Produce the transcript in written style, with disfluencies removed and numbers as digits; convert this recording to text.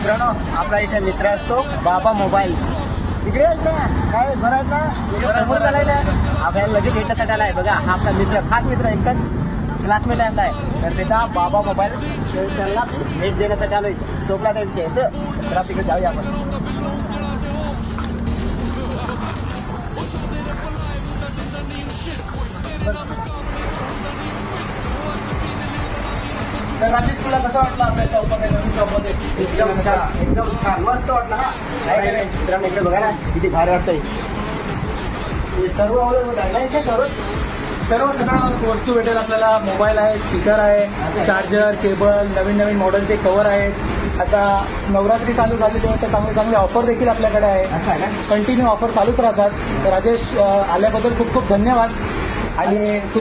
मित्रांनो, आपला इथे मित्र असतो बाबा मोबाईल. इकडे काय बरं ना समोर चालायला आपल्याला लगेच भेटण्यासाठी आलाय. बघा हा आपला मित्र, खास मित्र, एकच क्लासमेट आहे. तर त्याचा बाबा मोबाईल त्यांना भेट देण्यासाठी आलोय. सोपला त्यांचे असं तर तिकडे जाऊया आपण. तर राजेश, तुला कसं वाटलं आपल्या चौकामध्ये नवीन शॉपमध्ये? एकदम छान मस्त वाटलं ना. मित्रांनो इकडे बघा ना किती भारी वाटतंय. सर्व अवेलेबल आहे नाही सर्व सगळ्या वस्तू भेटेल आपल्याला. मोबाईल आहे, स्पीकर आहे, चार्जर, केबल, नवीन नवीन मॉडेलचे कव्हर आहेत. आता नवरात्री चालू झाली तेव्हा तर चांगले चांगले ऑफर देखील आपल्याकडे आहे. कंटिन्यू ऑफर चालूच राहतात. तर राजेश, आल्याबद्दल खूप खूप धन्यवाद. आणि